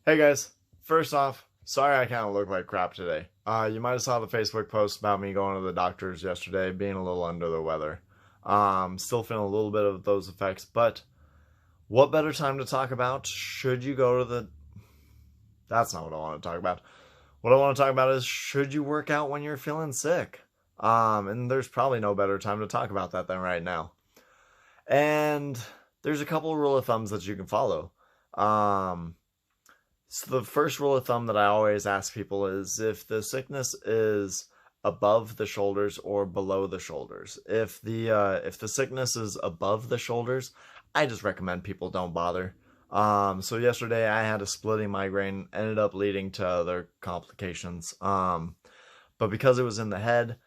Hey guys, first off, sorry I kind of look like crap today. You might have saw the Facebook post about me going to the doctors yesterday, being a little under the weather. Still feeling a little bit of those effects, but what better time to talk about? Should you go to the... That's not what I want to talk about. What I want to talk about is should you work out when you're feeling sick? And there's probably no better time to talk about that than right now. And there's a couple of rule of thumbs that you can follow. So the first rule of thumb that I always ask people is if the sickness is above the shoulders or below the shoulders. If the sickness is above the shoulders, I just recommend people don't bother. So yesterday I had a splitting migraine, ended up leading to other complications. But because it was in the head,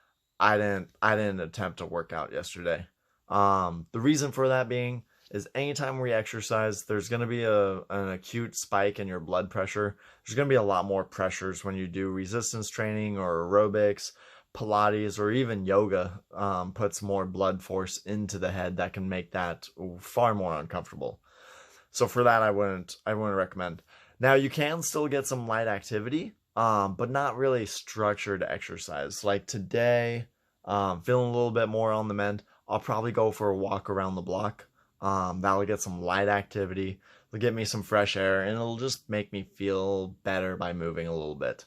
I didn't attempt to work out yesterday. The reason for that being is anytime we exercise, there's going to be an acute spike in your blood pressure. There's going to be a lot more pressures when you do resistance training or aerobics, Pilates, or even yoga. Puts more blood force into the head that can make that far more uncomfortable. So for that, I wouldn't recommend. Now you can still get some light activity, but not really structured exercise. Like today, feeling a little bit more on the mend. I'll probably go for a walk around the block. That'll get some light activity. It'll get me some fresh air, and it'll just make me feel better by moving a little bit.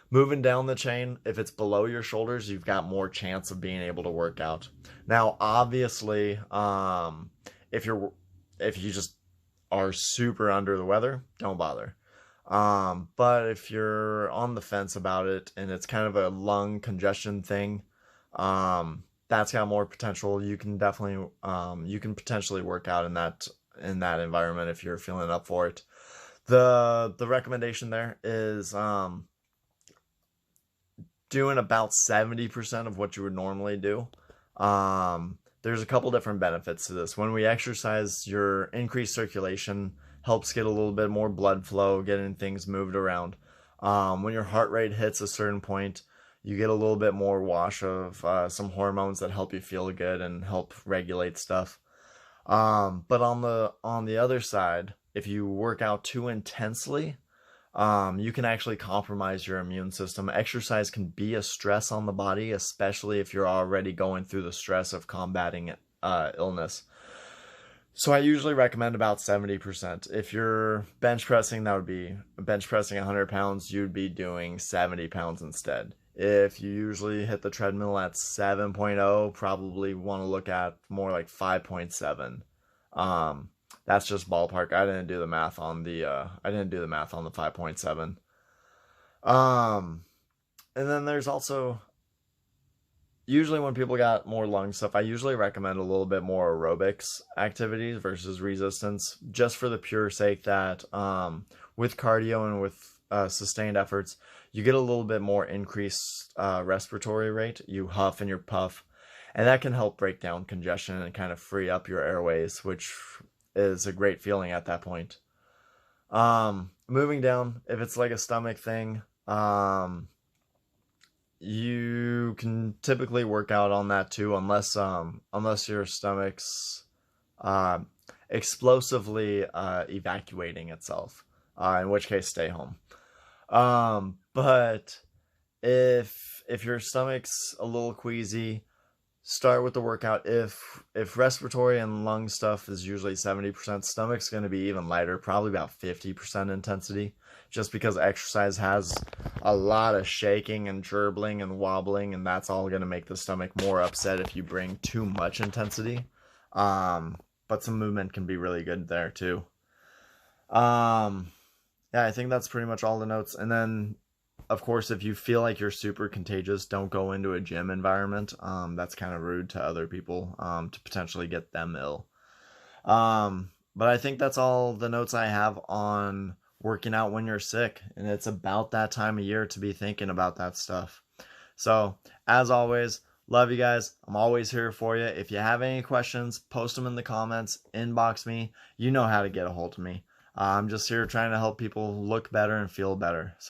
Moving down the chain, if it's below your shoulders, you've got more chance of being able to work out. Now, obviously, if you just are super under the weather, don't bother. But if you're on the fence about it and it's kind of a lung congestion thing, that's got more potential. You can definitely you can potentially work out in that environment if you're feeling up for it. The recommendation there is doing about 70% of what you would normally do. There's a couple different benefits to this. When we exercise, your increased circulation helps get a little bit more blood flow, getting things moved around. When your heart rate hits a certain point, you get a little bit more wash of some hormones that help you feel good and help regulate stuff. But on the other side, if you work out too intensely, you can actually compromise your immune system. Exercise can be a stress on the body, especially if you're already going through the stress of combating illness. So I usually recommend about 70%. If you're bench pressing, that would be bench pressing 100 pounds, you'd be doing 70 pounds instead. If you usually hit the treadmill at 7.0, probably want to look at more like 5.7. That's just ballpark. I didn't do the math on the 5.7. And then there's also usually when people got more lung stuff, I usually recommend a little bit more aerobics activities versus resistance, just for the pure sake that with cardio and with sustained efforts, you get a little bit more increased respiratory rate. You huff and you puff, and that can help break down congestion and kind of free up your airways, which is a great feeling at that point. Moving down, if it's like a stomach thing, you can typically work out on that too, unless your stomach's uh, explosively evacuating itself, in which case stay home. But if your stomach's a little queasy, start with the workout. If respiratory and lung stuff is usually 70%, stomach's going to be even lighter, probably about 50% intensity, just because exercise has a lot of shaking and gerbling and wobbling, and that's all going to make the stomach more upset if you bring too much intensity. But some movement can be really good there too. Yeah, I think that's pretty much all the notes. And then of course, if you feel like you're super contagious, don't go into a gym environment. That's kind of rude to other people, to potentially get them ill. But I think that's all the notes I have on working out when you're sick. And it's about that time of year to be thinking about that stuff. So, as always, love you guys. I'm always here for you. If you have any questions, post them in the comments, inbox me. You know how to get a hold of me. I'm just here trying to help people look better and feel better.